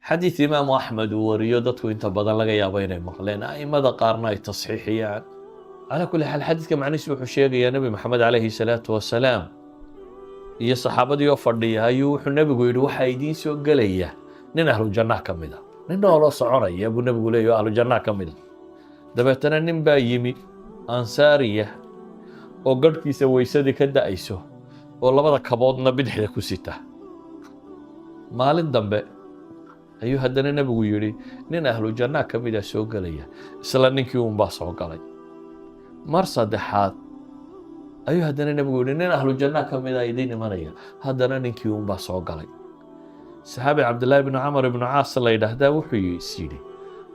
xadiid imaamu axmed uu wariyo dadku inta badan laga yaabo inay maqleen a'immada qaarna ay tasxiixiyaan calaa kulli xaal xadiidka macnihiisu wuxuu sheegayaa nebi maxamed calayhi salaatu wasalaam iyo saxaabadii oo fadhiya ayuu wuxuu nebigu yidhi waxaa idiin soo gelaya nin ahlu jannah ka mid a nin nooloo soconaya buu nebigu leeyahy oo ahlu jannah ka mid a dabeetana nin baa yimi ansaariya oo garhkiisa weysadii ka da'ayso oo labada kaboodna bidixda ku sita maalin dambe ayuu haddana nebigu yidhi nin ahlu jannah ka mid a soo gelaya isla ninkii uunbaa soo galay mar saddexaad ayuu haddana nebigu yidhi nin ahlu jannah ka mid a idiin imanaya haddana ninkii uunbaa soo galay saxaabi cabdillaahi bnu camar ibnu caas la yidhaahdaa wuxuu is yidhi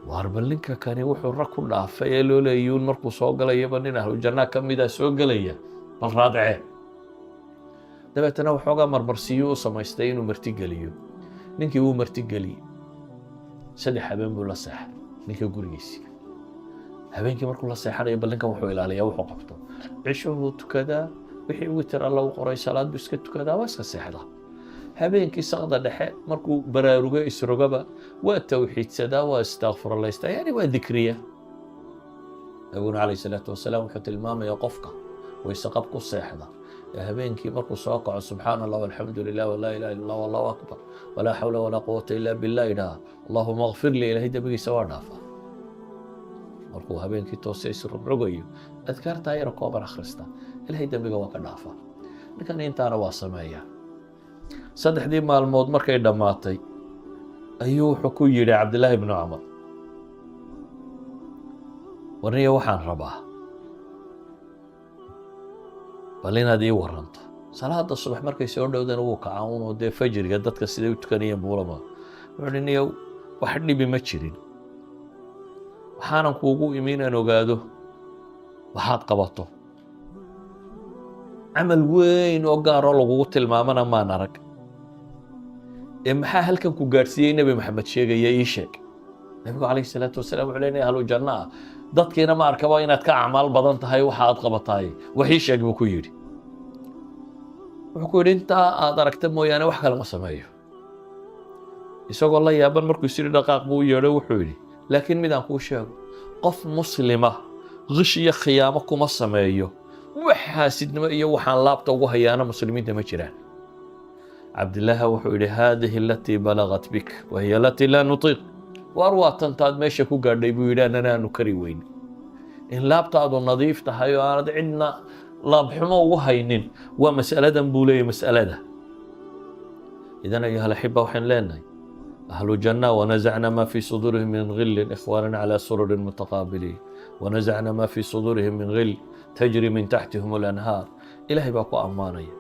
waar bal ninka kani wuxuu rag ku dhaafay ee loo leeyuun markuu soo galayaba nin ahlu jannah ka mid a soo gelaya bal raadcee dabeetana waxoogaa marmarsiiyuu u samaystay inuu martigeliyo ninkii wuu martigeliyey 3 habeen buu la seexay ninka gurigiisii habeenkii markuu la seexanayo bal ninkan wuxuu ilaaliyaa wuxuu qabto cishuhuu tukadaa wixii witir alla u qoray salaad buu iska tukadaa waa iska seexdaa habeenkii saqda dhexe markuu baraarugo isrogaba waa tawxiidsadaa waa istakfurlaystaa yani waa dikriya nabiguna calayhi salaatu wasalaam wuxuu tilmaamayaa qofka waysaqab ku seexda habeenkii markuu soo kaco subxaana allah walxamdu lilah walaa ilaha illa allah wallahu akbar walaa xawla walaa quwata illa billah idhaha allahuma akfir lii ilaahay dembigiisa waa dhaafaa markuu habeenkii toose isrogrogayo adkaartaa yara kooban akhrista ilaahay dembiga waa ka dhaafaa ninkan intaana waa sameeyaa 3 maalmood markay dhammaatay ayuu wuxuu ku yidhi cabdillaahi bnu camar warniya waxaan rabaa bal inaad ii waranto salaada subax markay soo dhowdana wuu kacaa unoo dee fajriga dadka siday u tukanayeen buulama wuxuu hi niyow wax dhibi ma jirin waxaanan kuugu imi inaan ogaado waxaad qabato camal weyn oo gaaroo lagugu tilmaamana maan arag ee maxaa halkan ku gaadhsiiyey nebi maxamed sheegaya ii sheeg nebigu calayhi salaatu wasalaam wuxuu leenahay ahlu janna ah dadkiina ma arkaba inaad ka acmaal badan tahay waxa aad qabataay wax ii sheeg buu ku yidhi wuxuu ku yidhi intaa aad aragta mooyaane wax kale ma sameeyo isagoo la yaaban markuu isiri dhaqaaq buu u yeedho wuxuu yidhi laakiin midaan kuu sheego qof muslima gish iyo khiyaamo kuma sameeyo wax xaasidnimo iyo waxaan laabta ugu hayaana muslimiinta ma jiraan cabdillaahi wuxuu yidhi haadihi alatii balagat bik wahiya alatii laa nutiiq waar waa tantaad meesha ku gaadhay buu yidhi annana aanu kari weyn in laabtaadu nadiif tahay oo aanad cidna laabxumo ugu haynin waa mas'aladan buu leeyahy mas'alada idan ayuha alaxiba waxaan leenahay ahlu janna wanazacna ma fii suduurihim min gillin ikhwanan calaa sururin mutaqaabiliin wanazacna ma fii suduurihim min gill tajri min taxtihim alanhaar ilaahay baa ku ammaanaya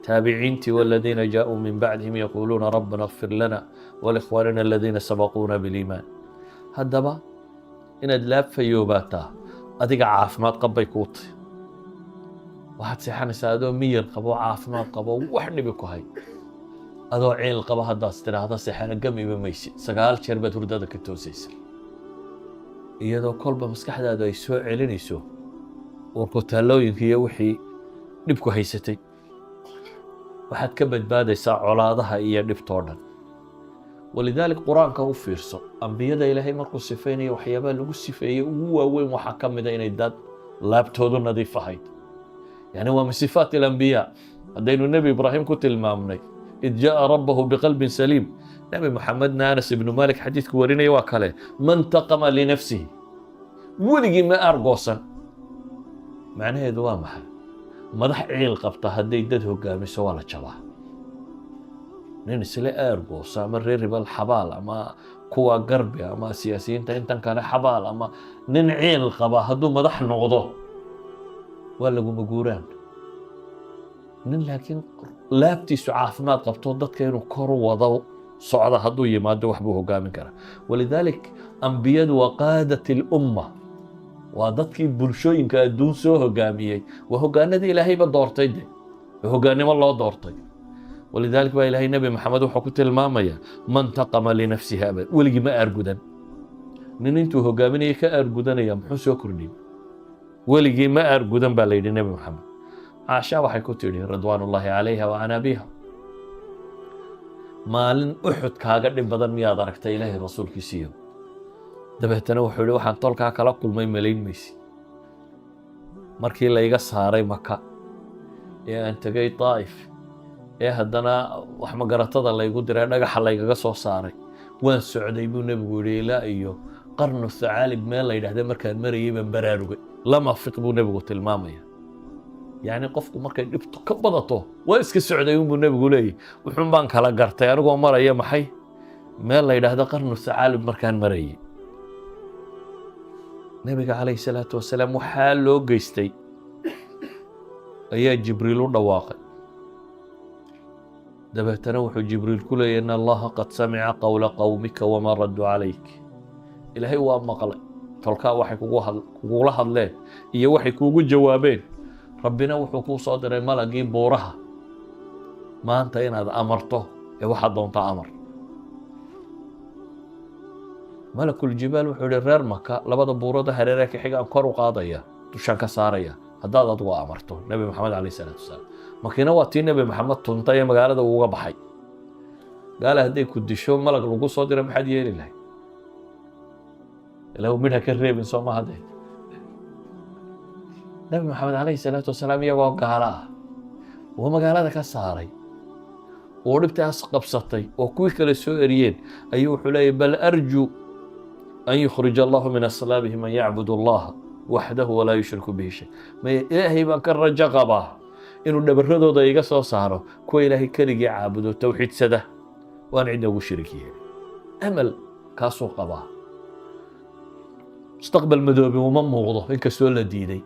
taabiciintii waladiina jaaءuu min bacdihim yaquuluuna rabbana اغfir lana walikhwaanina aladiina sabaquuna biliimaan haddaba inaad laabfayoobaataa adiga caafimaad qabbay kuu tahy waxaad seexanaysaa adoo miyir qabo caafimaad qabo wax dhibi ku hay adoo ciil qaba haddaad tidhaahda seexana gamiba maysid 9 jeer baad hurdada ka toosaysa iyadoo kolba maskaxdaadu ay soo celinayso warkutaalooyinka iyo wixii dhibku haysatay waxaad ka badbaadaysaa colaadaha iyo dhibtoo dhan walidaalik qur-aanka u fiirso ambiyada ilaahay markuu sifaynayo waxyaabaha lagu sifeeyey ugu waaweyn waxaa ka mida inay dad laabtoodu nadiif ahayd yani waa min sifaat alambiyaa haddaynu nebi ibraahim ku tilmaamnay id jaa'a rabbahu biqalbin saliim nebi maxamedna anas ibnu malik xadiidku warinaya waa kale man taqama linafsihi weligii ma aargoosan macnaheedu waa maxay madax ciil qabta hadday dad hogaamiso waa la jabaa nin isla aargoosa ama reer ribal xabaal ama kuwa garbi ama siyaasiyiinta intan kale xabaal ama nin ciil qaba hadduu madax noqdo waa laguma guuraan nin laakiin laabtiisu caafimaad qabto dadka inuu kor wado socda hadduu yimaado wax buu hogaamin karaa walidaalik ambiyadu waa qaadat ilumma waa dadkii bulshooyinka adduun soo hogaamiyey waa hogaanadii ilaahayba doortay de hogaannimo loo doortay ولذلك baa ilaahay nebi maxamed wuxuu ku tilmaamaya man taqama linafsihi abad weligii ma aargudan nin intuu hogaaminaya ka aargudanaya muxuu soo kordhiyey weligii ma aargudan baa la yidhi nebi maxamed caasha waxay ku tidhi ridwaan ullaahi calayha wa can abiha maalin uxud kaaga dhib badan miyaad aragtay ilaahay rasuulkiisiiyo dabeetana wuxuu yihi waxaan tolkaa kala kulmay malayn maysi markii layga saaray maka ee aan tegay daa'if ee haddana wax magaratada laygu diray dhagaxa laygaga soo saaray waan socday buu nebigu yidhi ilaa iyo qarnu thacaalib meel la yidhaahda markaan marayay baan baraarugay lama fiq buu nebigu tilmaamaya yacni qofku markay dhibto ka badato waa iska socday unbuu nebigu leeyahy wuxuun baan kala gartay anigoo maraya maxay meel la yidhaahda qarnu thacaalib markaan marayay nebiga calayhi salaatu wasalaam waxaa loo geystay ayaa jibriil u dhawaaqay dabeetana wuxuu jibriil ku leeyahy in allaha qad samica qawla qawmika wamaa raddu calayk ilaahay waa maqlay tolkaa waxay kugula hadleen iyo waxay kuugu jawaabeen rabbina wuxuu kuu soo diray malagii buuraha maanta inaad amarto ee waxaad doontaa amar malakul jibaal wuxuu yihi reer maka labada buurada hareeree ka xigaan kor u qaadaya dushaan ka saaraya haddaad adigu amarto nebi maxamed calayhi salaatu wasalaam makiina waa tii nebi maxamed tuntay ee magaalada uuga baxay gaala hadday ku disho malag lagu soo diray maxaad yeeli lahay ilaa midha ka reebin soo ma haddee nebi maxamed calayhi salaatu wasalaam iyagoo gaala ah oo magaalada ka saaray oo dhibtaas qabsatay oo kuwii kale soo eriyeen ayuu wuxuu leeyahy bal arju an yukhrija allahu min aslaabihi man yacbudu allaha waxdahu walaa yushriku bihi shay maya ilaahay baan ka rajo qabaa inuu dhabaradooda iga soo saaro kuwa ilaahay keligii caabudo towxiidsada waan cidna ugu shirik yeelin amal kaasuu qabaa mustaqbal madoobi uma muuqdo inkastoo la diiday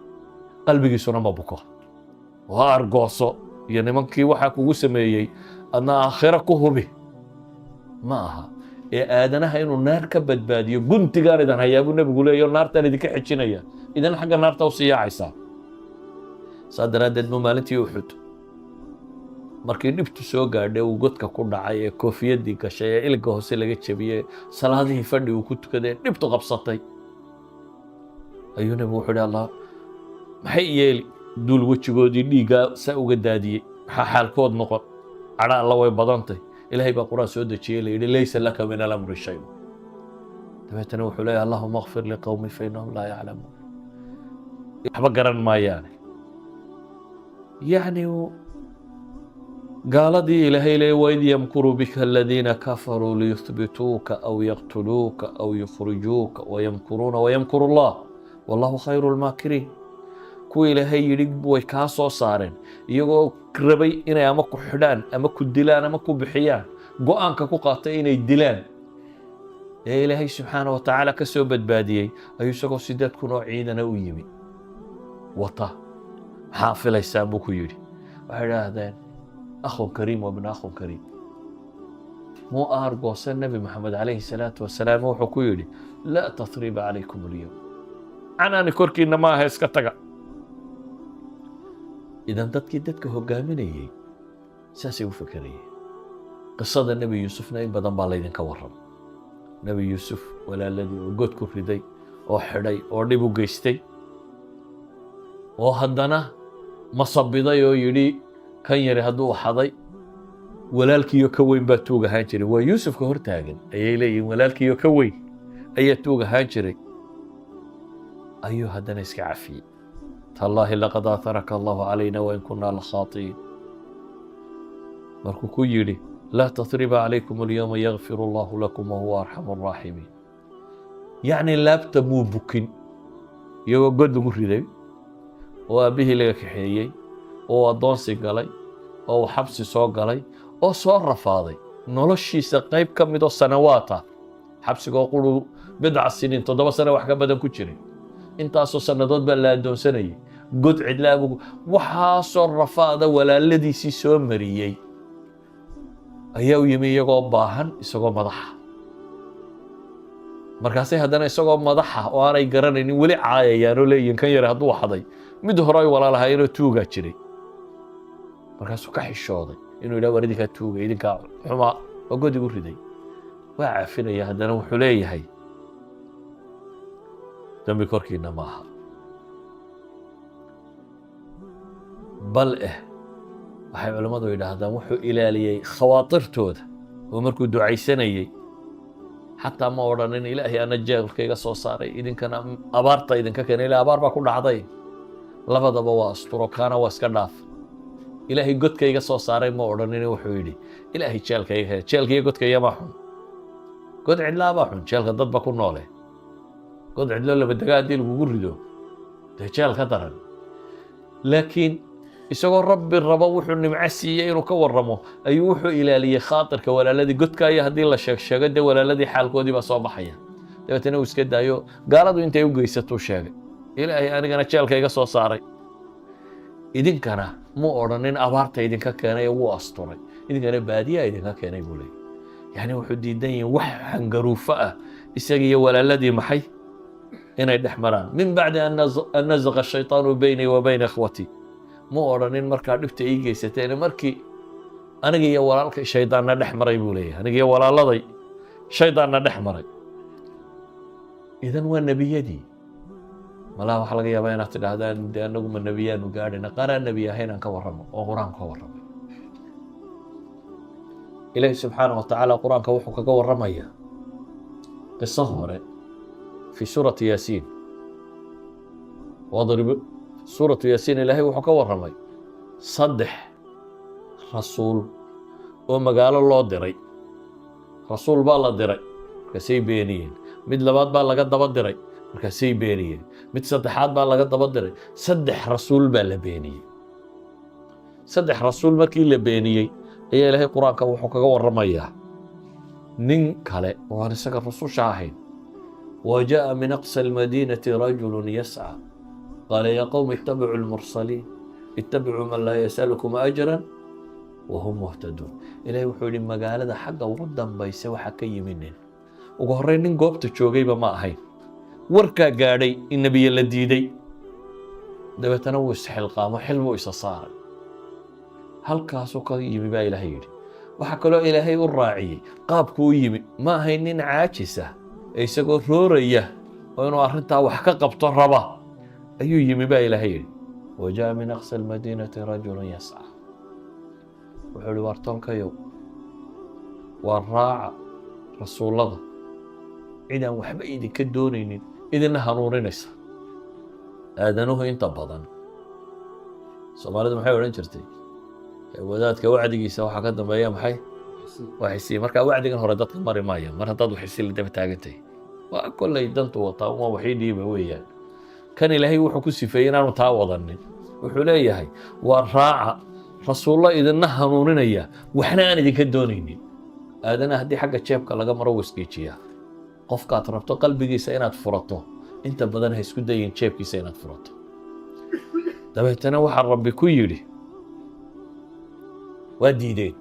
qalbigiisuna ma buko waa argooso iyo nimankii waxaa kugu sameeyey adna aakhiro ku hubi ma aha ee aadanaha inuu naar ka badbaadiyo guntigaan idan hayaa buu nebigu leeyahy naartaan idinka xijinaya idan xagga naarta u sii yaacaysaa saa daraaddeed buu maalintii uxud markii dhibtu soo gaadhay uu godka ku dhacay ee koofiyaddii gashay ee ilga hoose laga jebiyey salaadihii fadhi uu ku tukaday ee dhibtu qabsatay ayuu nebigu wuxuu ihi allah maxay yeeli duul wejigoodii dhiiggaa saa uga daadiyey maxaa xaalkood noqon cadha alla way badantay ilaahay baa quraan soo dejiyey la yidhi laysa laka min alamri shay dabeetana wuxuu leeyahy allahuma akfir liqowmi fa innahum laa yaclamuun waxba garan maayaane yacni gaaladii ilaahay leeyahy waid yamkuru bika aladiina kafaruu liyuthbituuka aw yaqtuluuka aw yukhrijuuka wayamkuruuna wayamkuru allah wallahu khayru lmaakiriin kuwa ilaahay yidhi way kaa soo saareen iyagoo rabay inay ama ku xidhaan ama ku dilaan ama ku bixiyaan go-aanka ku qaatay inay dilaan ee ilaahay subxaana wa tacaala ka soo badbaadiyey ayuu isagoo 8,000 oo ciidana u yimi wata maxaa filaysaa buu ku yidhi waxay idhaahdeen akhun kariim wabna akhun kariim muu aargoosan nebi maxamed calayhi salaatu wasalaam wuxuu ku yidhi laa tathriba calaykum alyowm canaani korkiinna ma aha iska taga idan dadka hogaaminayay saasay u fakerayeen qisada nebi yuusufna in badan baa laydinka warramay nebi yuusuf walaaladii oo god ku riday oo xidhay oo dhib u geystay oo haddana masabiday oo yidhi kan yari hadduu xaday walaalkiiyo ka weyn baa tuug ahaan jiray waa yuusufka hor taagan ayay leeyihiin walaalkiiyo ka weyn ayaa tuug ahaan jiray ayuu haddana iska cafiyey tallaahi laqad aataraka allahu calayna wain kunaa lakhaati'iin markuu ku yidhi laa tathriba calaykum alyowma yakfir allahu lakum wahuwa arxamu araaximiin yacni laabta muu bukin iyagoo god lagu riday oo aabbihii laga kaxeeyey oo addoonsi galay oo uu xabsi soo galay oo soo rafaaday noloshiisa qayb ka midoo sanawaata xabsigoo quru 7 siniin 7 sano wax ka badan ku jiray intaasoo sannadood baa la addoonsanayay god cidlaabu waxaasoo rafaada walaaladiisii soo mariyey ayaa u yimi iyagoo baahan isagoo madaxa markaasay haddana isagoo madaxa oo aanay garanaynin weli caayayaan oo leeyihin kan yare hadduu xaday mid hore ay walaalahaayeenoo tuugaa jiray markaasuu ka xishooday inuu yidhaha war idinkaa tuuga idinkaa xumaa oo god igu riday waa caafinaya haddana wuxuu leeyahay dambi korkiina ma aha bal waxay culammadu yidhaahdaan wuxuu ilaaliyey khawaatirtooda ومركو دعي سنيي حتى ما ورانين إلهي أنا جاهل كي قصو صاري إذن كان أبارتا إذن كان إلى أبار باكو عضي لفظ بواس طرقانا واسكناف إلهي قد كي قصو صاري ما ورانين وحويلي إلهي تشال كي قد كي يماحون قد علا باحون تشال ضد باكو نولي قد علا اللي بدقاء دي لقردو تشال خطرا لكن isagoo rabbi rabo wuxuu nimcasiiyay inuu ka warramo ayuu wuxuu ilaaliyay khaatirka walaaladii godkaaya haddii la sheego dee walaaladii xaalkoodii baa soo baxaya dabeetana uu iska daayo gaaladu intay u geysatuu sheegay ilaahay anigana jeelka iga soo saaray idinkana mu odhanin abaarta idinka keenay wuu asturay idinkana baadiyaa idinka keenay buu leeyay yani wuxuu diidan yahay wax hangaruufo ah isaga iyo walaaladii maxay inay dhex maraan min bacdi an nazaqa ashaytaanu baynii wa bayna ikhwatii mu odhanin markaa dhibta ii geysateen markii aniga iyo walaalkay shaydaanna dhex maray buu leeyahay aniga iyo walaaladay shaydaanna dhex maray idan waa nebiyadii malaa waxaa laga yaabaa inaad tidhaahdaan dee anagu ma nebiyaanu gaadhina qaaraan nebi ahayn aan ka warramo oo qur-aanka ka warramay ilaahi subxaanahu watacaala qur-aanka wuxuu kaga warramayaa qiso hore fi suurati yaasiin wadrib suuratu yaasiin ilaahay wuxuu ka warramay 3 rasuul oo magaalo loo diray rasuul baa la diray markaasay beeniyeen mid labaad baa laga daba diray markaasay beeniyeen mid saddexaad baa laga daba diray 3 rasuul baa la beeniyey 3 rasuul markii la beeniyey ayaa ilaahay qur-aanka wuxuu kaga warramayaa nin kale oo aan isaga rususha ahayn وجاء من أقصى المدينة رجل يسعى قال يا قوم اتبعوا المرسلين اتبعوا من لا يسألكم أجرا وهم مهتدون إلهي وحولي مقالة حقا وردن بيسوى حكي منين وقهرين نين قوبت جوغيبا ما أهين وركا قاري النبي الذي دابا تنوس حلقة ما حلمو إسا صار هل كاسو يمي با إلهي وحكلو إلهي الراعي قابكو يمي ما هين نين عاجسة isagoo rooraya oo inuu arrintaa wax ka qabto raba ayuu yimi baa ilaahay yidhi wajaa min aqsa almadiinati rajulun yasca wuxuu yidhi waartolkayow waa raaca rasuullada cidaan waxba idinka doonaynin idinna hanuuninaysa aadanuhu inta badan soomaalidu maxay odhan jirtay wadaadka wacdigiisa waxaa ka dambeeya maxay waxisi markaa wacdigan hore dadka mari maaya mar haddaad waxisi la daba taagantay waa kollay dantu wataa uma waxii dhiiba weeyaan kan ilaahay wuxuu ku sifeeyey inaanu taa wadanin wuxuu leeyahay waa raaca rasuullo idinna hanuuninaya waxna aan idinka doonaynin aadana haddii xagga jeebka laga maro wasgeejiyaa qofkaad rabto qalbigiisa inaad furato inta badan ha isku dayin jeebkiisa inaad furato dabeetana waxaa rabbi ku yidhi waa diideen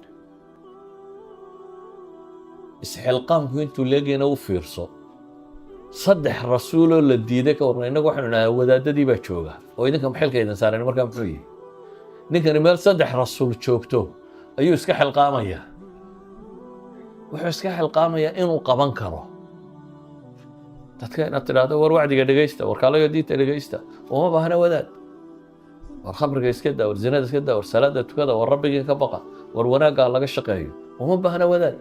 isxilqaamku intuu leegayna u fiirso 3 rasuuloo la diiday ka warna innagu waxaanu nahay wadaadadii baa jooga oo idinka maxilka idin saareen markaa muxuu yihi ninkani meel 3 rasuul joogto ayuu iska xilqaamayaa wuxuu iska xilqaamayaa inuu qaban karo dadka inaad tidhaahdo war wacdiga dhegaysta war kaalayo diinta dhegaysta uma baahna wadaad war khamriga iska daa war zinada iska daa war salaada tukada war rabbigii ka baqa war wanaagga laga shaqeeyo uma baahna wadaad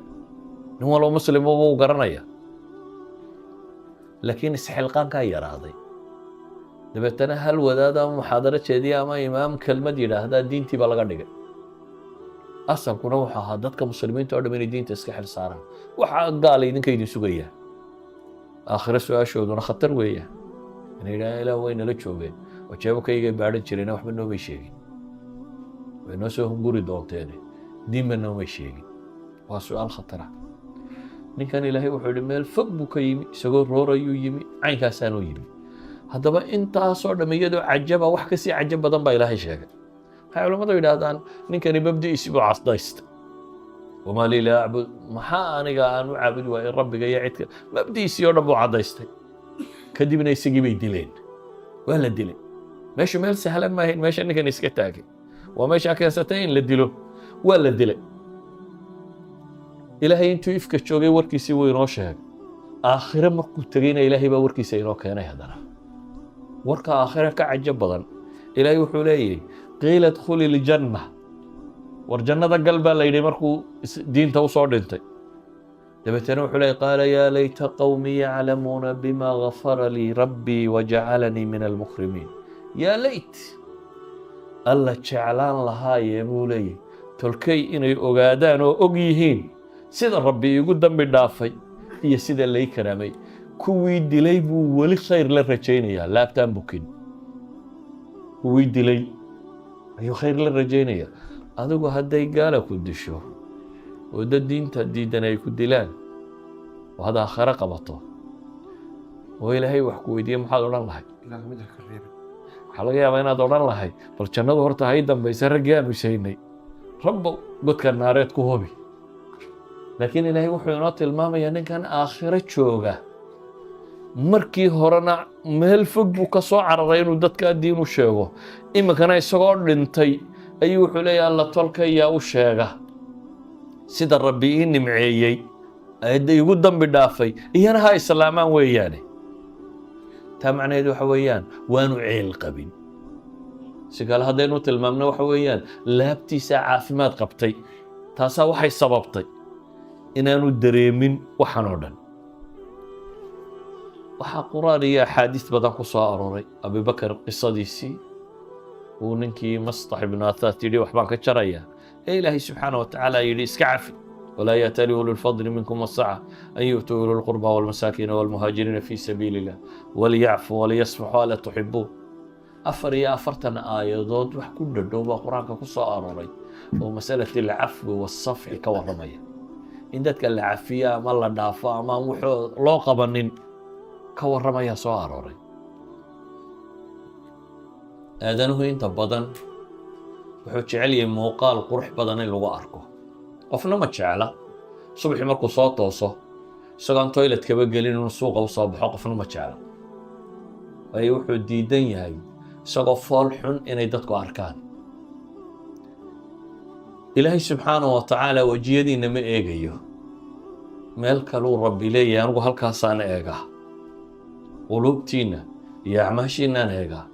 nin walba muslim uu garanaya laakiin isxilqaankaa yaraaday dabeetana hal wadaad ama muxaadaro jeediya ama imaam kelmad yidhaahdaa diintii baa laga dhigay asalkuna wuxuu ahaa dadka muslimiinta oo dhan inay diinta iska xil saaraan waxaa gaala idinka idin sugayaan aakhiro su-aashooduna khatar weeyaan inay yidhahdaan ilaah way nala joogeen oo jeebakaygay baadhan jireen waxba noomay sheegin way noo soo hunguri doonteene diinba noomay sheegin waa su-aal khatara ninkan ilaahay wuxuu yidhi meel fog buu ka yimi isagoo roorayuu yimi caynkaasaanuu yimi haddaba intaasoo dhamm iyadoo cajaba wax kasii cajab badan baa ilaahay sheegay waxay culammadu yidhaahdaan ninkani mabdi'iisi buu casdaysta wamaa lii laa acbud maxaa aniga aan u caabudi waayo rabbiga iyo cidka mabdi'iisii oo dhan buu caddaystay kadibna isagii bay dileen waa la dilay meeshu meel sahlan maahayn meesha ninkan iska taagay waa meeshaa keensatay in la dilo waa la dilay ilaahay intuu ifka joogay warkiisii wuu inoo sheegay aakhire markuu tegayna ilaahay baa warkiisa inoo keenay haddana warka aakhire ka cajab badan ilaahay wuxuu leeyahay qiila dkhuli ljanna war jannada gal baa la yidhi markuu diinta u soo dhintay dabeetana wuxuu leeyahy qaala yaa layta qawmii yaclamuuna bima gafara lii rabbii wajacalanii min almukrimiin. yaa layt, alla jeclaan lahaayee buu leeyahy tolkay inay ogaadaan oo og yihiin sida rabbi iigu dambi dhaafay iyo sida lay karaamay. kuwii dilay buu weli khayr la rajaynayaa, laabtaan bukin. kuwii dilay ayuu khayr la rajaynayaa. adigu hadday gaala ku disho oo dad diinta diidan ay ku dilaan oo had aakhare qabato oo ilaahay wax ku weydiiye maxaad odhan lahay? waxaa laga yaabaa inaad odhan lahay bal jannadu horta hay dambaysa raggii aanu sheegnay rabbow godka naareed ku hubi. laakiin ilaahay wuxuu inoo tilmaamayaa ninkan aakhiro jooga markii horena meel fog buu ka soo cararay inuu dadkaa diin u sheego, iminkana isagoo dhintay ayuu wuxuu leeyahay alla tolkayaa u sheega sida rabbi ii nimceeyey igu dambi dhaafay iyana ha islaamaan weeyaane. taa macnaheedu waxa weeyaan waanu ceel qabin. si kale haddaynu tilmaamno waxa weeyaan laabtiisaa caafimaad qabtay. taasaa waxay sababtay inaanu dareemin waxaan oo dhan. waxaa qur'aan iyo axaadiis badan ku soo aroray abubakar qisadiisii uu ninkii mastax ibnu athaat yidhi waxbaan ka jarayaa ee ilaahay subxaana wa tacaala yidhi iska cafi walaa ya'tali ulul fadli minkum wasaca an yu'tuu ulul qurba walmasaakiina walmuhaajiriina fii sabiili illah waliyacfuu waliyasfaxuu alaa tuxibuun. 44 aayadood wax ku dhadhow baa qur-aanka ku soo aroray oo masalati alcafwi waasafxi ka warramaya in dadka la cafiya ama la dhaafo ama aan wuxuu loo qabanin ka warramayaa soo arooray. aadanuhu inta badan wuxuu jecel yahay muuqaal qurux badan in lagu arko. qofna ma jecla subaxii markuu soo tooso isagoon toilet kaba gelin inuu suuqa u soo baxo, qofna ma jecla. waayo wuxuu diidan yahay isagoo fool xun inay dadku arkaan. ilaahay subxaanahu wa tacaala wejiyadiinna ma eegayo, meel kaluu rabbi leeyahay anigu halkaasaan eegaa. quluubtiinna iyo acmaashiinnaan eegaa.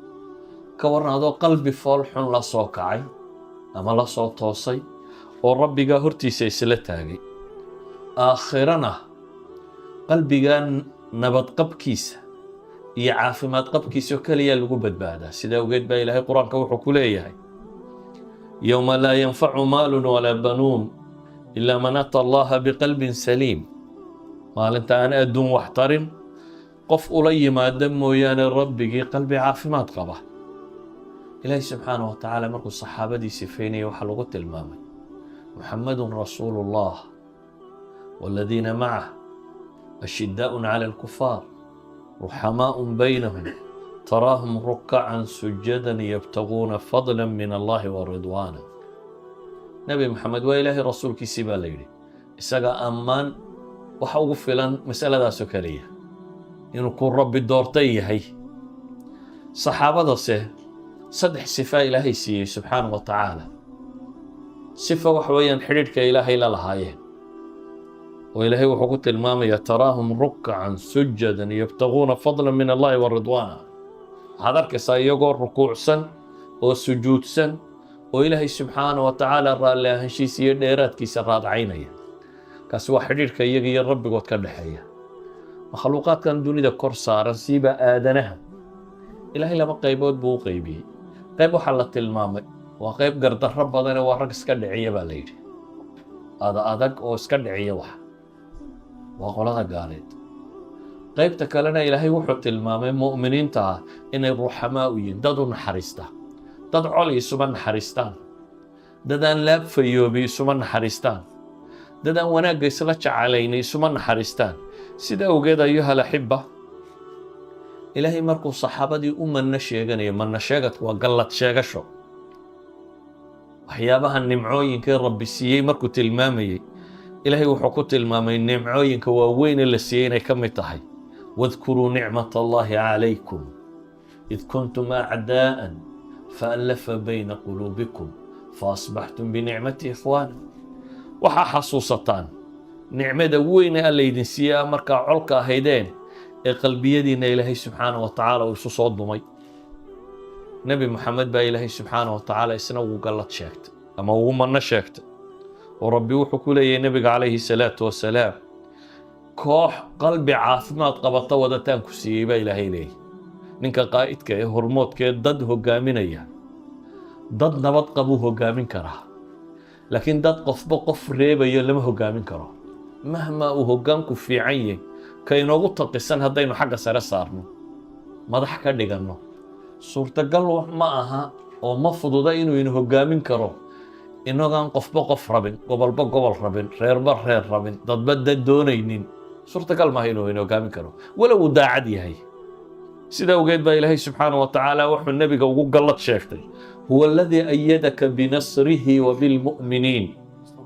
ka warran adoo qalbi fool xun la soo kacay ama la soo toosay oo rabbigaa hortiisa isla taagay. aakhirana qalbigaa nabadqabkiisa iyo caafimaad qabkiisa oo keliya lagu badbaadaa. sidaa awgeed baa ilaahay qur-aanka wuxuu ku leeyahay yowma laa yanfacu maalun walaa banuun ilaa man ata allaha biqalbin saliim. maalinta aan adduun wax tarin qof ula yimaada mooyaane rabbigii qalbi caafimaad qaba. ilaahay subxaana wa tacaala markuu saxaabadii sifeynaya waxaa lagu tilmaamay muxamadun rasuulu llah waaladiina macah ashidaaءun cala alkufaar ruxamaa'un baynahum taraahum rukacan sujadan yabtaguuna fadla min allahi wa ridwaana. nebi maxamed waa ilaahay rasuulkiisii baa la yidhi, isaga ammaan waxa ugu filan masaladaasoo keliya inuu ku rabbi doortay yahay. saxaabadase 3 sifaa ilaahay siiyey subxaana wa tacaala. sifa waxa weeyaan xidhiidhka ilaahay la lahaayeen oo ilaahay wuxuu ku tilmaamayaa taraahum rukacan sujadan yabtaguuna fadla min allahi wa ridwaana. waxaad arkaysaa iyagoo rukuucsan oo sujuudsan oo ilaahay subxaana wa tacaala raalli ahaanshiisa iyo dheeraadkiisa raadcaynaya. kaasi waa xidhiidhka iyaga iyo rabbigood ka dhexeeya. makhluuqaadkan dunida kor saaran siiba aadanaha ilaahay 2 qaybood buu u qaybiyey. qayb waxaa la tilmaamay waa qayb gardarro badane waa rag iska dhiciya baa la yidhi, adag oo iska dhiciya wax waa qolada gaaleed. qaybta kalena ilaahay wuxuu tilmaamay mu'miniinta ah inay ruuxamaa u yihiin, dad u naxariista, dad col isuma naxariistaan, dad aan laab fayoobi isuma naxariistaan, dad aan wanaagga isla jecelayn isuma naxariistaan. sida awgeed ayuha alaxiba ilaahay markuu saxaabadii u manno sheeganayo, manno sheegadku waa gallad sheegasho, waxyaabaha nimcooyinkii rabbi siiyey markuu tilmaamayey ilaahay wuxuu ku tilmaamay nimcooyinka waaweyne la siiyey inay ka mid tahay wadkuruu nicmat allahi calaykum id kuntum acdaa'an faallafa bayna quluubikum faasbaxtum binicmati ikhwaana. waxaa xasuusataan nicmada weyne alla idin siiyaa markaa colka ahaydeen ee qalbiyadiinna ilaahay subxaana wa tacaala uu isu soo dumay. nebi moxamed baa ilaahay subxaana wa tacaala isna ugu gallad sheegtay ama ugu manno sheegtay oo rabbi wuxuu ku leeyahay nebiga calayhi salaatu wasalaam koox qalbi caafimaad qabata wadataan ku siiyey baa ilaahay leeyahy. ninka qaa'idka ee hormoodka ee dad hogaaminaya dad nabad qabuu hogaamin karaa, laakiin dad qofba qof reebayo lama hogaamin karo. mahma uu hoggaanku fiican yahay ka inoogu taqisan haddaynu xagga sare saarno madax ka dhiganno suurtagal ma aha oo ma fududa inuu ina hogaamin karo inagaan qofba qof rabin, gobolba gobol rabin, reerba reer rabin, dadba dad doonaynin. suurtagal maaha inuu ina hogaamin karo walow uu daacad yahay. sida awgeed baa ilaahay subxaanahu wa tacaala wuxuu nebiga ugu gallad sheegtay: huwa aladii ayadaka binasrihi wa bilmu'miniin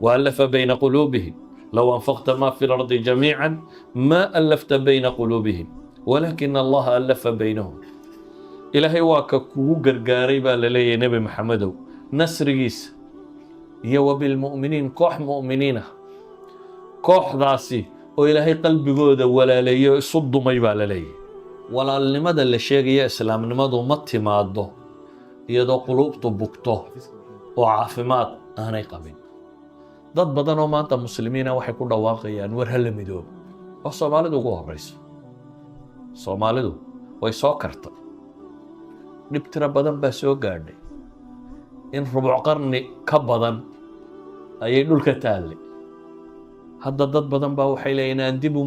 waallafa bayna quluubihim low anfaqta ma fi lardi jamiican ma allafta bayna quluubihim walaakina allaha allafa baynahum. ilaahay waa ka kugu gargaaray baa la leeyahay nebi maxamedow nasrigiisa iyo wa bilmu'miniin, koox mu'miniin ah, kooxdaasi oo ilaahay qalbigooda walaaleeyo isu dumay baa la leeyahay. walaalnimada la sheegaya islaamnimadu ma timaado iyadoo quluubtu bugto oo caafimaad aanay qabin. dad badan oo maanta muslimiina waxay ku dhawaaqayaan war hala midoobo, oo soomaalidu ugu horrayso. soomaalidu way soo kartay, dhib tiro badan baa soo gaadhay, in rubuc qarni ka badan ayay dhulka taallay. hadda dad badan baa waxay leeyihin aan dib u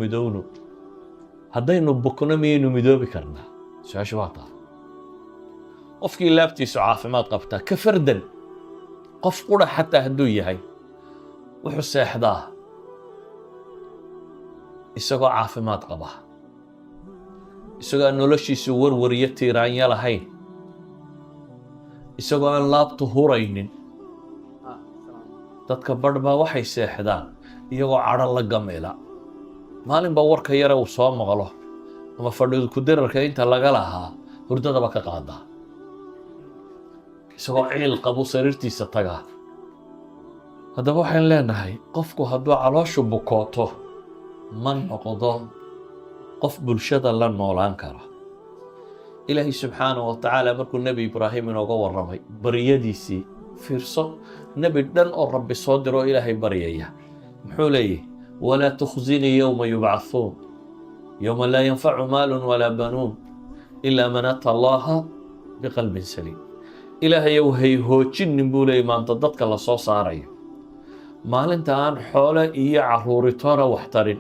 midowno. haddaynu bukno miyaynu midoobi karnaa? su-aashu waa taa. qofkii laabtiisu caafimaad qabtaa ka fardan, qof qura xataa hadduu yahay, wuxuu seexdaa isagoo caafimaad qaba, isagoo aan noloshiisu warwariyo tiiraanya lahayn, isagoo aan laabtu huraynin. dadka badh baa waxay seexdaan iyagoo cadho la gamila. maalinba warka yare uu soo maqlo ama fadhidu ku dararka inta laga lahaa hurdadaba ka qaadaa, isagoo ciil qabu sariirtiisa tagaa. haddaba waxaan leenahay qofku hadduu calooshu bukooto ma noqdo qof bulshada la noolaan kara. ilaahay subxaanahu wa tacaala markuu nebi ibraahim inooga warramay baryadiisii, fiirso, nebi dhan oo rabbi soo diro oo ilaahay baryaya, muxuu leeyahy: walaa tukhzinii yowma yubcahuun yowma laa yanfacu maalun walaa banuun ilaa man ata allaha biqalbin saliim. ilaahayow hay hoojinin buu leeyay maanta dadka la soo saarayo, maalinta aan xoole iyo carruuritoona wax tarin,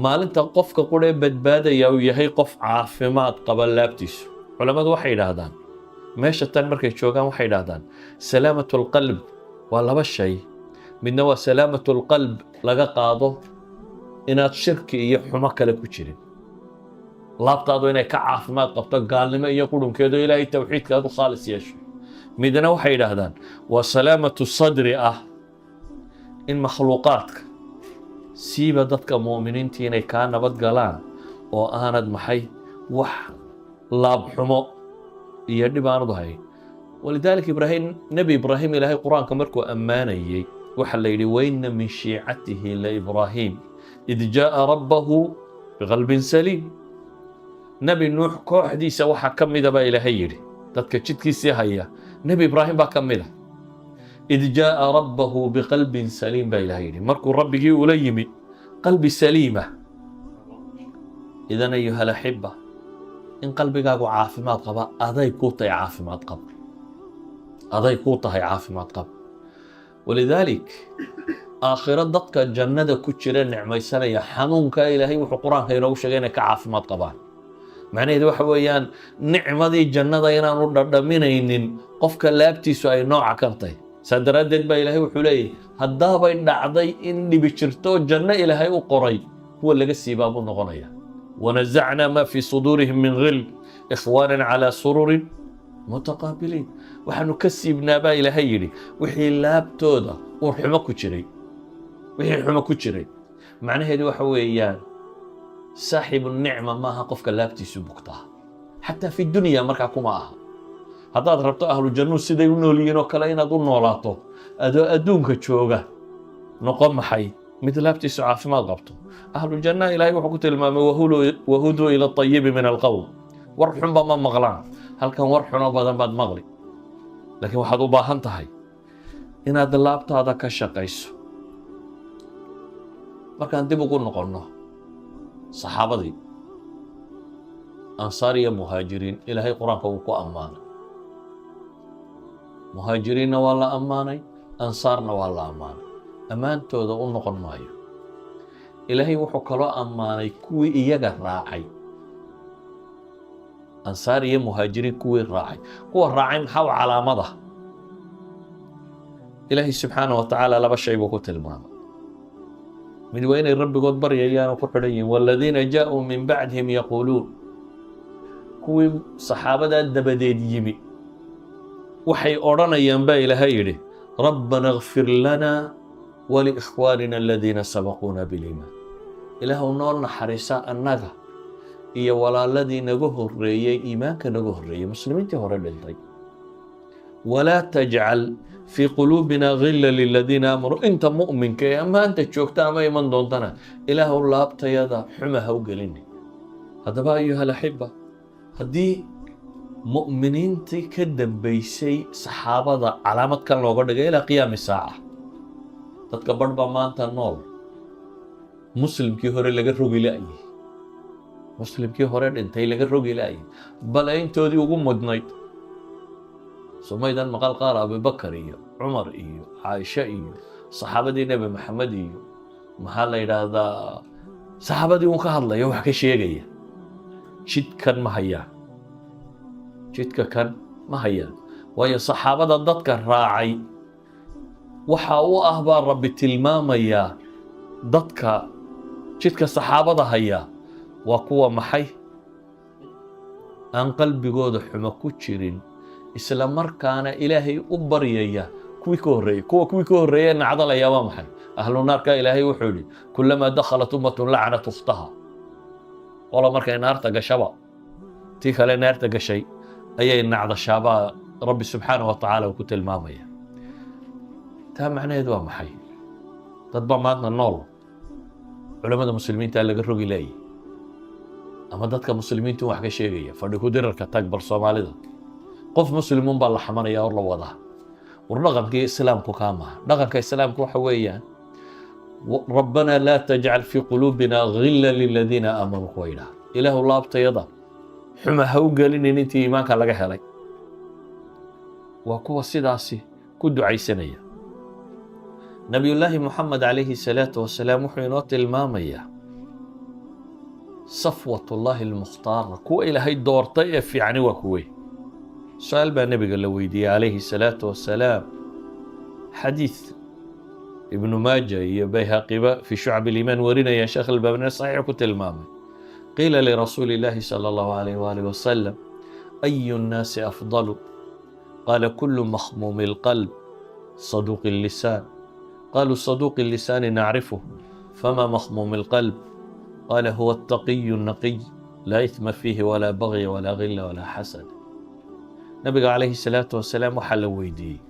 maalinta qofka quree badbaadaya uu yahay qof caafimaad qaba laabtiisu. culammadu waxay yidhaahdaan, meesha tan markay joogaan waxay yidhaahdaan salaamatu alqalb waa laba shay. midna waa salaamatu alqalb, laga qaado inaad shirki iyo xumo kale ku jirin, laabtaadu inay ka caafimaad qabto gaalnimo iyo qurunkeedo ilaahay tawxiidkaadu khaalis yeesho. midna waxay yidhaahdaan waa salaamatu sadri ah, in makhluuqaadka siiba dadka mu'miniintii inay kaa nabad galaan oo aanad maxay wax laabxumo iyo dhib aanad u hayn. walidaalika nebi ibraahim ilaahay qur-aanka markuu ammaanayey waxaa la yidhi: waina min shiicatihi laibraahiim id jaa'a rabbahu biqalbin saliim. nebi nuux kooxdiisa waxaa ka mida baa ilaahay yidhi, dadka jidkiisii haya nebi ibraahim baa ka mida. id jaa'a rabbahu biqalbin saliim baa ilaahay yidhi, markuu rabbigii ula yimi qalbi saliima. idan ayuha alaxiba, in qalbigaagu caafimaad qaba aday kuu tahay caafimaad qab. walidaalik aakhiro dadka jannada ku jira nicmaysanaya xanuunka ilaahay wuxuu qur-aanka inoogu sheegay inay ka caafimaad qabaan. macnaheedu waxa weeyaan nicmadii jannada inaanu dhadhaminaynin qofka laabtiisu ay nooca kan tahay. saa daraaddeed baa ilaahay wuxuu leeyahy haddaabay dhacday in dhibi jirto janno ilaahay u qoray, kuwa laga siibaa buu noqonaya. wanazacnaa maa fii suduurihim min gilb ikhwaanan calaa sururin mutaqaabiliin. waxaanu ka siibnaa baa ilaahay yidhi wixii laabtooda uu xumo ku jiray. macnaheedu waxa weeyaan saaxibu nicma maaha qofka laabtiisu bugtaa, xataa fi dunya markaa kuma aha. haddaad rabto ahlu jannu siday u nool yihiin oo kale inaad u noolaato adoo adduunka jooga, noqon maxay mid laabtiisu caafimaad qabto. ahlu janna ilaahay wuxuu ku tilmaamay wahuduu ila ayibi min alqowl. war xunba ma maqlaan, halkan war xuno badan baad maqli, laakiin waxaad u baahan tahay inaad laabtaada ka shaqayso markaan dib ugu noqonno saxaabadii ansaar iyo muhaajiriin ilaahay qur-aanka wuu ku ammaanay muhaajiriinna waa la ammaanay ansaarna waa la ammaanay ammaantooda u noqon maayo ilaahay wuxuu kaloo ammaanay kuwii iyaga raacay ansaar iyo muhaajiriin kuwii raacay kuwa raacay maxaa u calaamada ilaahay subxaanahu wa tacaala laba shay buu ku tilmaamay mid waa inay rabbigood baryayaan oo ku xidhan yihiin waaladiina jaaءuu min bacdihim yaquuluun kuwii saxaabadaa dabadeed yimi waxay odhanayaan baa ilaahay yidhi rabbana اغfir lana waliikhwaanina aladiina sabaquuna biliimaan ilaahu noo naxariisa annaga iyo walaaladii naga horreeyey iimaanka naga horreeyey muslimiintii hore dhintay walaa tajcal fii quluubina gila liladiina aamanuu inta mu'minka ee ama anta joogta ama iman doontana ilaahu laabtayada xuma ha u gelini haddaba ayuha alaxiba haddii mu'miniintii ka dambaysay saxaabada calaamad kan looga dhigay ilaa qiyaami saaca dadka badh baa maanta nool muslimkii hore laga rogi la'yay muslimkii hore dhintay laga rogi la'yay bale intoodii ugu mudnayd sumaydan maqal qaar abubakar iyo cumar iyo caaisha iyo saxaabadii nebi maxamed iyo maxaa la yidhaahdaa saxaabadii uun ka hadlaya wax ka sheegaya jidkan ma hayaan jidka kan ma hayaan waayo saxaabada dadka raacay waxa u ah baa rabbi tilmaamayaa dadka jidka saxaabada hayaa waa kuwa maxay aan qalbigooda xumo ku jirin isla markaana ilaahay u baryaya kuwii ka horreeyey kuwii ka horreeyey nacdalaya waa maxay ahlu naarka ilaahay wuxuu yidhi kulamaa dakhalat ummatun lacanat ukhtaha wala markay naarta gashaba tii kale naarta gashay ayay nacdashaabaa rabbi subxaanahu wa tacaala uu ku tilmaamaya taa macnaheed waa maxay dad baa maadna nool culamada muslimiinta laga rogi laayay ama dadka muslimiintu wax ka sheegaya fadhi ku dirarka tag bal soomaalida qof muslimuun baa la xamanaya oo la wadaa war dhaqankii islaamku kaa maha dhaqanka islaamku waxa weeyaan rabbanaa laa tajcal fii quluubina gila liladiina aamanuu kuwa yidhaha ilaahu laabtayada xuma ha u gelinin intii iimaanka laga helay waa kuwa sidaasi ku ducaysanaya nabiyullaahi moxamed calayhi salaatu wasalaam wuxuu inoo tilmaamayaa safwatullaahi almukhtaara kuwa ilaahay doortay ee fiicani waa kuwey su-aal baa nebiga la weydiiyey calayhi salaatu wasalaam xadiid ibnu maaja iyo bayhaqiba fii shucab iliimaan warinaya sheekh albaabine saxiix ku tilmaamay qiila lirasuuli illaahi sala allahu alayh waalih wasalam ayu nnaasi afdalu qaala kulu makhmuumi alqalb saduuqi allisaan qaluu saduuqi allisaani nacrifuh fama makhmuumi alqalb qaala huwa altaqiyu alnaqiy laa ihma fiihi walaa bagya walaa gila walaa xasad nabiga calayhi salaatu wasalaam waxaa la weydiiyey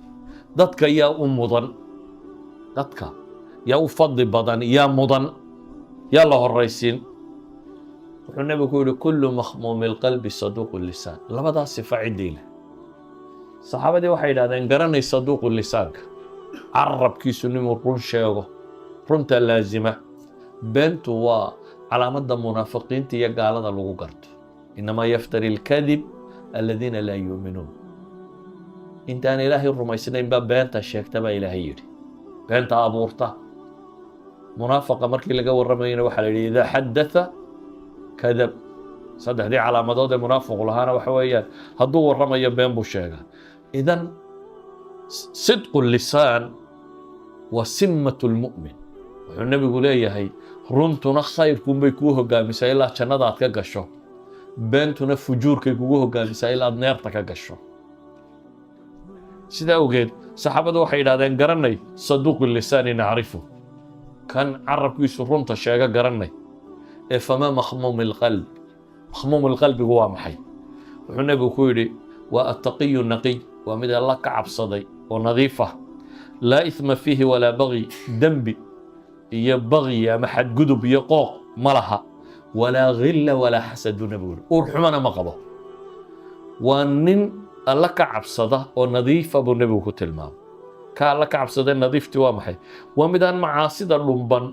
dadka yaa u mudan dadka yaa u fadli badan yaa mudan yaa la horaysiin wuxuu nebigu ku yihi kulu makhmuumi alqalbi saduuqu lisaan labadaas sifa ciddii leh saxaabadii waxay yidhahdeen garanay saduuqu lisaanka carabkiisu ninuu run sheego runta laazima beentu waa calaamadda munaafiqiinta iyo gaalada lagu garto inamaa yaftari alkadib aladiina laa yuuminuun intaan ilaahay rumaysnayn baa beenta sheegta baa ilaahay yidhi beenta abuurta munaafaqa markii laga warramayana waxaa la yidhi idaa xadatha kadab saddexdii calaamadood ee munaafiqu lahaana waxa weeyaan hadduu warramayo been buu sheegaa idan sidqu lisaan waa simmatu lmu'min wuxuu nebigu leeyahay runtuna khayrkunbay kuu hogaamisaa ilaa jannada aad ka gasho beentuna fujuurkay kugu hogaamisaa ilaa aad neerta ka gasho sidaa awgeed saxaabadu waxay yidhahdeen garanay saduuqu lisaani nacrifu kan carabkiisu runta sheega garanay ee famaa makhmuumi alqalb makhmuum alqalbigu waa maxay wuxuu nebigu ku yidhi waa attaqiyu naqiy waa mid alla ka cabsaday oo nadiif ah laa ihma fiihi walaa bagyi dembi iyo bagyi ama xadgudub iyo qooq ma laha walaa gila walaa xasad buu nebigu yidhi uur xumana ma qabo waa nin alla ka cabsada oo nadiifa buu nebigu ku tilmaamay ka alla ka cabsada nadiifti waa maxay waa midaan macaasida dhumban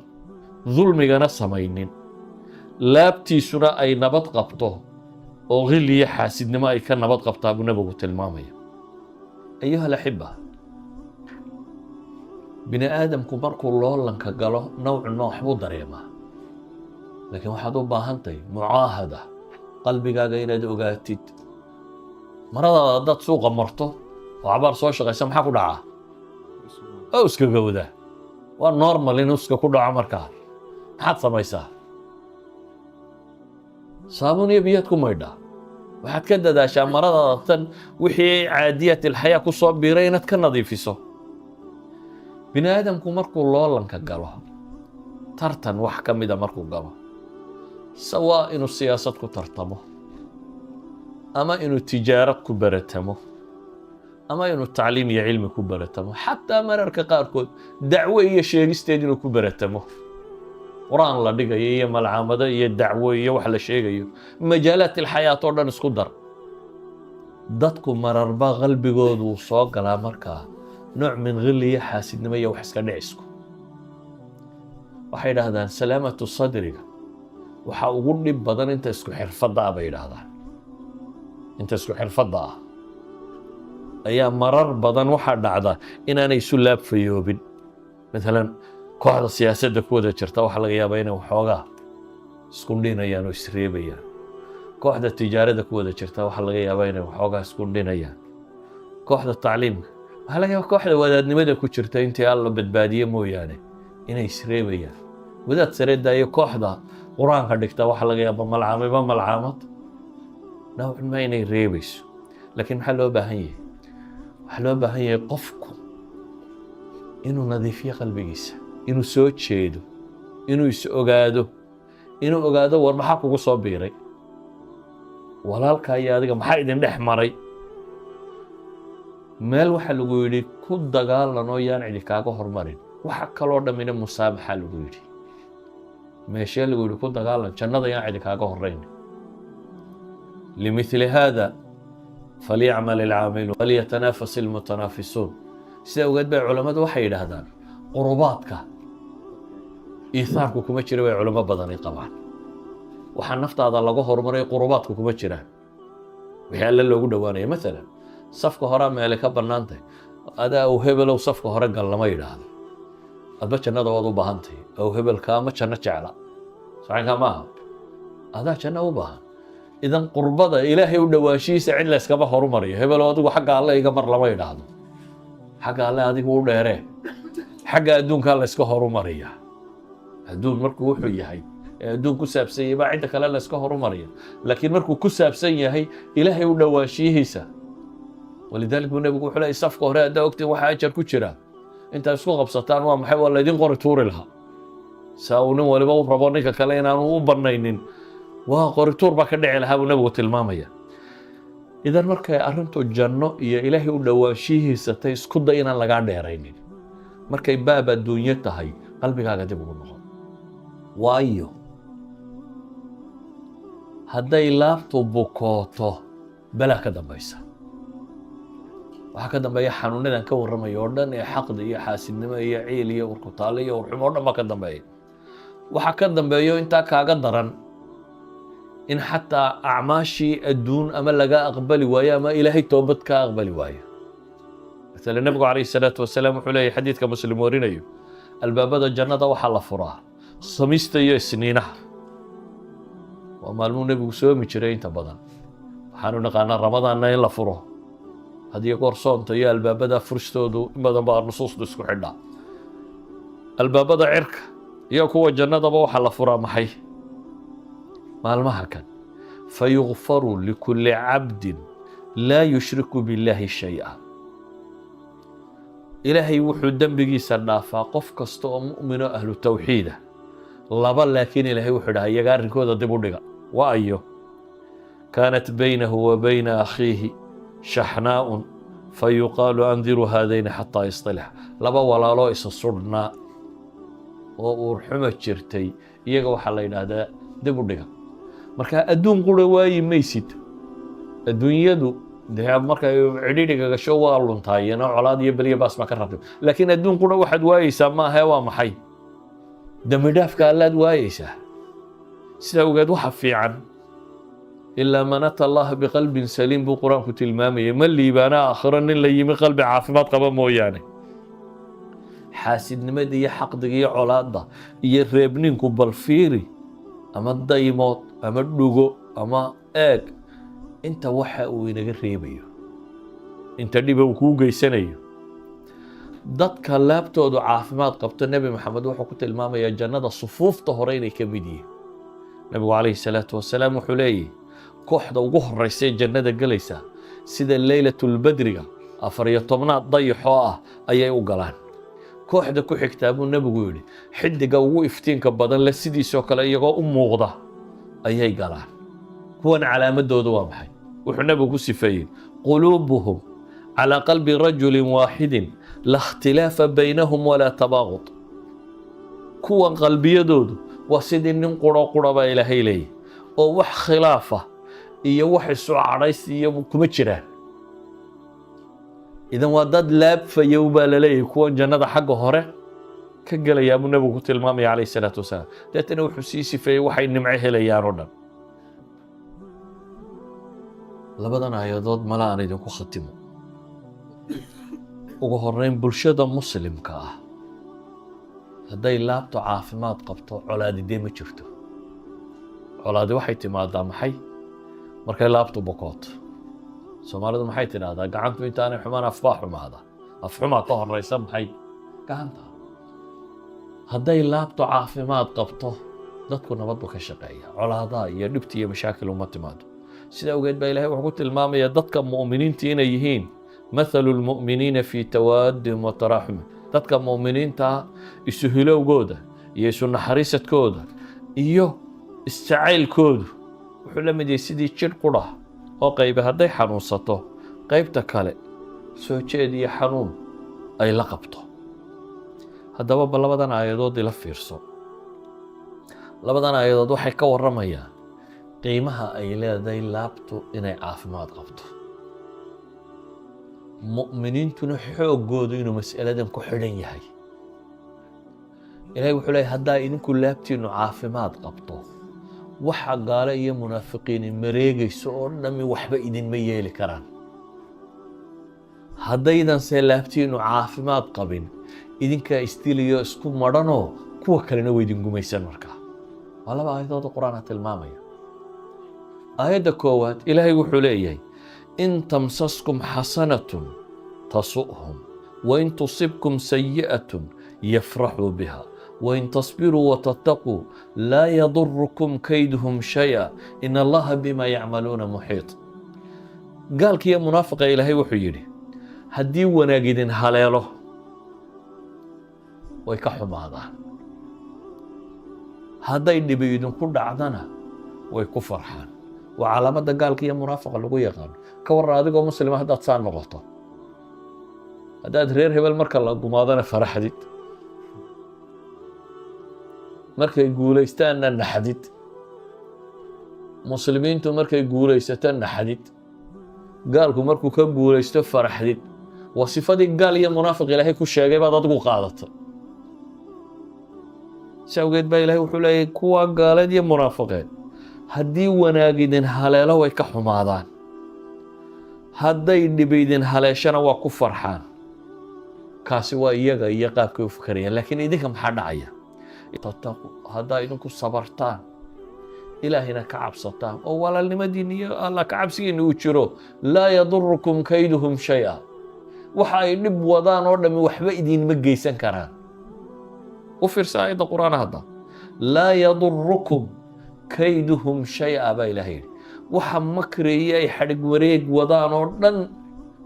dulmigana samaynin, laabtiisuna ay nabad qabto oo ghil iyo xaasidnimo ay ka nabad qabtaa buu nebigu tilmaamaya. ayuha alaxiba, bini aadamku markuu loolanka galo nowcan ma waxbuu dareemaa, laakiin waxaad u baahantahay mucaahada, qalbigaaga inaad ogaatid. maradaada haddaad suuqa marto oo cabaar soo shaqaysa maxaa ku dhacaa? oo iska gowda. waa normal in uska ku dhaco markaa. maxaad samaysaa? saabuun iyo biyaad ku maydhaa. waxaad ka dadaashaa maradaada tan wixii caadiyat ilxayaa ku soo biiray inaad ka nadiifiso. bini aadamku markuu loolanka galo, tartan wax ka mida markuu galo, sawaa inuu siyaasad ku tartamo, ama inuu tijaarad ku baratamo, ama inuu tacliim iyo cilmi ku baratamo, xataa mararka qaarkood dacwo iyo sheegisteed inuu ku baratamo. qur'aan la dhigayo iyo malcamado iyo dacwo iyo wax la sheegayo, majaalaat ilxayaat oo dhan isku dar. dadku mararba qalbigoodu uu soo galaa markaa nooc min ghil iyo xaasidnimo iyo wax iska dhicisku. waxay yidhaahdaan salaamatu sadriga waxaa ugu dhib badan inta isku xirfadda ah bay yidhaahdaan. inta isku xirfadda ah ayaa marar badan waxaa dhacda inaanay isu laabfayoobin. maalan kooxda siyaasadda ku wada jirta waxaa laga yaabaa inay waxoogaa isku dhinayaan oo isreebayaan. kooxda tijaarada ku wada jirta waxaa laga yaabaa inay waxoogaa isku dhinayaan. kooxda tacliimka waxaa laga yaabaa kooxda wadaadnimada ku jirta intii alla badbaadiye mooyaane inay isreebayaan. wadaad sareedda iyo kooxda qur-aanka dhigta waxaa laga yaabaa malcaamiba malcaamad nawcan ma inay reebayso. laakiin maxaa loo baahan yahay? waxaa loo baahan yahay qofku inuu nadiifiyo qalbigiisa, inuu soo jeedo, inuu is ogaado, inuu ogaado war maxaa kugu soo biiray, walaalkaa iyo adiga maxaa idin dhex maray. meel waxaa lagu yidhi ku dagaalanoo yaan cidi kaaga hormarin, waxa kaloo dhammina musaamaxaa lagu yidhi. meeshee lagu yidhi ku dagaalan, jannada yaan cidi kaaga horrayn. limithli haada falyacmal ilcaamiluun walyatanafas ilmutanaafisuun. sida ogeed bay culammadu waxay yidhaahdaan qurubaadka iihaarku kuma jira bay culamo badani qabaan. waxaa naftaada laga horumaray qurubaadku kuma jiraan, wixii alle loogu dhowaanaya. maalan safka horaa meele ka bannaantahay, adaa aw hebelow safka hore gal lama yidhaahdo. adba jannada waad u baahantahay. aw hebelka ama janno jecla socankaa maaha, adaa janno u baahan. idan qurbada ilaahay u dhowaanshihiisa cid layskama horumariyo. hebelow adigu xagga alle iga mar lama yidhaahdo. xagga alle adigu u dheeree, xagga adduunkaa layska horumariya. adduun markuu wuxuu yahay ee adduun ku saabsan yahay baa cidda kale layska horumariya. laakiin markuu ku saabsan yahay ilaahay u dhowaanshiyihiisa, walidaalika buu nebigu wuxuu leeyay safka hore haddaa ogtiin waxaa ajar ku jira, intaa isku qabsataan waa maxay? waa laydin qori tuuri lahaa. saa uu nin waliba u rabo ninka kale inaanu u bannaynin, waa qori tuur baa ka dhici lahaa buu nebigu tilmaamaya. idan markay arrintu janno iyo ilaahay u dhowaanshiyihiisa tay isku day inaan lagaa dheeraynin. markay baab adduunyo tahay qalbigaaga dib ugu noqon. waayo hadday laabtu bukooto balaa ka dambaysa. waxaa ka dambeeya xanuunadan ka warramaya oo dhan ee xaqdi iyo xaasidnimo iyo ciil iyo urkutaale iyo urxumo o dhan baa ka dambeeya. waxaa ka dambeeyo intaa kaaga daran in xataa acmaashii adduun ama laga aqbali waayo ama ilaahay toobad kaa aqbali waayo. maala nebigu calayhi salaatu wasalaam wuxuu leeyahy xadiidka muslim warinayo, albaabada jannada waxaa la furaa khamiista iyo isniinaha. waa maalmuu nebigu soomi jiray inta badan. waxaanu naqaanaa ramadaanna in la furo. haddii goor soonta iyo albaabada furistoodu in badan baa nusuustu isku xidhaa. albaabada cirka iyo kuwa jannadaba waxaa la furaa maxay? maalmaha kan fayugfaru likulli cabdin laa yushriku billaahi shay-a. ilaahay wuxuu dembigiisa dhaafaa qof kasta oo mu'mino ahlu tawxiida. laba laakiin ilaahay wuxuu dhaha iyaga arrinkooda dib u dhiga. wa ayo kaanat baynahu wa bayna akhiihi shaxnaa'un fayuqaalu andiruu haadayni xataa yasطilix. laba walaaloo isa sudhnaa oo uurxuma jirtay, iyaga waxaa la yidhaahdaa dib u dhiga. marka adduun qura waayi maysid. adduunyadu dee markay cidhiidhiga gasho waa luntaayeen oo colaad iyo beliya baas ma ka rabto. laakiin adduun qura waxaad waayeysaa maahae waa maxay? dembi dhaafka allaad waayeysaa. sidaa ogeed waxa fiican ilaa man ata allaha biqalbin saliim buu qur-aanku tilmaamayay, ma liibaana aakhiro nin la yimi qalbi caafimaad qaba mooyaane. xaasidnimada iyo xaqdiga iyo colaadda iyo reebninku bal fiiri, ama daymood ama dhugo ama eeg, inta waxa uu inaga reebayo, inta dhiba uu kuu geysanayo. dadka laabtoodu caafimaad qabto nebi maxamed wuxuu ku tilmaamayaa jannada sufuufta hore inay ka mid yihiin. nabigu calayhi salaatu wasalaam wuxuu leeyahy kooxda ugu horreysay jannada gelaysa sida leylatulbadriga 14aad dayaxoo ah ayay u galaan. kooxda ku xigtaa buu nebigu yidhi xiddiga ugu iftiinka badan le sidiisoo kale iyagoo u muuqda ayay galaan. kuwan calaamadoodu waa maxay? wuxuu nebigu ku sifeeyey quluubuhum calaa qalbi rajulin waaxidin la ikhtilaafa baynahum walaa tabaaqud. kuwan qalbiyadoodu waa sidii nin quro baa ilaahay leeyahy, oo wax khilaafa iyo wax isu cadhays iyo kuma jiraan. idan waa dad laabfayow baa la leeyahay kuwan jannada xagga hore ka gelayaa buu nebigu ku tilmaamaya calayhi salaatu wasalaam. deetana wuxuu sii sifeeyey waxay nimco helayaan oo dhan. labadan aayadood mala aan idinku khatimo. ugu horreyn, bulshada muslimka ah hadday laabto caafimaad qabto colaadidee ma jirto. colaadi waxay timaadaa maxay? markay laabtu bokooto. soomaalidu maxay tidhaahdaa gacantu intaanay xumaan afbaa xumaada. afxumaa ka horeysa maxay? gacanta. hadday laabtu caafimaad qabto dadku nabad buu ka shaqeeya, colaadaha iyo dhibta iyo mashaakil uma timaado. sidaa ogeed baa ilahay wuxuu ku tilmaamayaa dadka mu'miniinta inay yihiin mathalu lmu'miniina fii tawaadihim wa taraaxumihim. dadka mu'miniinta isu hilowgooda iyo isu naxariisadkooda iyo isjacaylkoodu wuxuu la mid yahay sidii jidh qudha oo qayba hadday xanuunsato qaybta kale soo jeed iyo xanuun ay la qabto. haddaba ba labadan aayadood ila fiirso. labadan aayadood waxay ka warramayaan qiimaha ay leedahay laabtu inay caafimaad qabto. mu'miniintuna xooggoodu inuu mas'aladan ku xidhan yahay. ilaahay wuxuu leeyahay haddaa idinku laabtiinnu caafimaad qabto, waxa gaale iyo munaafiqiini mareegayso oo dhammi waxba idinma yeeli karaan. haddaydanse laabtiinnu caafimaad qabin, idinkaa isdiliyo isku madhanoo kuwa kalena way idin gumaysan. markaa waa laba aayadood oo qur-aanka tilmaamaya. aayadda koowaad ilaahay wuxuu leeyahay in tamsaskum xasanatun tasu'hum wain tusibkum sayi'atun yafraxuu biha wain tasbiruu watattaquu laa yadurukum kayduhum shaya in allaha bima yacmaluuna muxiit. gaalkiiyo munaafiqa ilaahay wuxuu yidhi haddii wanaag idin haleelo way ka xumaadaan, hadday dhibi idinku dhacdana way ku farxaan. waa calaamadda gaalka iyo munaafiqa lagu yaqaano. ka warran adigoo muslima haddaad saa noqoto, haddaad reer hebel marka la gumaadana faraxdid, markay guulaystaanna naxdid, muslimiintu markay guulaysato naxdid, gaalku markuu ka guulaysto faraxdid. waa sifadii gaal iyo munaafiq ilaahay ku sheegay baad adigu qaadata. si awgeed baa ilaahay wuxuu leeyahay kuwa gaaleed iyo munaafiqeed haddii wanaag idin haleelo way ka xumaadaan, hadday dhibi idin haleeshana waa ku farxaan. kaasi waa iyaga iyo qaabkay u fakarayaan. laakiin idinka maxaa dhacaya? haddaa idinku sabartaan, ilaahayna ka cabsataan oo walaalnimadiin iyo alla ka cabsigiina uu jiro, laa yadurukum kayduhum shaya. waxa ay dhib wadaan oo dhammi waxba idinma geysan karaan. u fiirsa aayadda qur-aan hadda, laa yadurukum kayduhum shaya baa ilaahay yidhi. waxa makriya ay xadhig wareeg wadaan oo dhan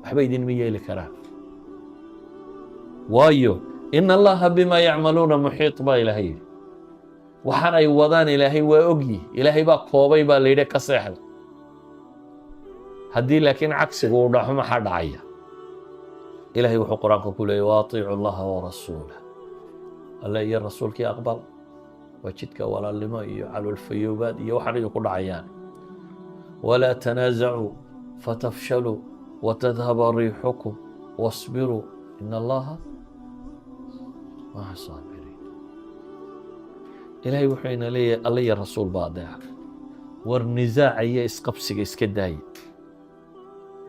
waxba idinma yeeli karaan. waayo in allaha bima yacmaluuna muxiit baa ilaahay yidhi. waxaan ay wadaan ilaahay waa ogyi. ilaahay baa koobay baa la yidhi ka seexda. haddii laakiin cagsigu uu dhaxo maxaa dhacaya? ilaahay wuxuu qur-aanka ku leeyay waatiicu allaha warasuulah. alle iyo rasuulkii aqbal. waa jidka walaalnimo iyo caloolfayoobaad iyo waxaan idinku dhacayaan. walaa tanaasacuu fatafshaluu watadhaba riixukum wasbiruu in allaha maca saabiriin. إلهي وحينا لي الله يا رسول باضع والنزاع يسقبسك إسكداي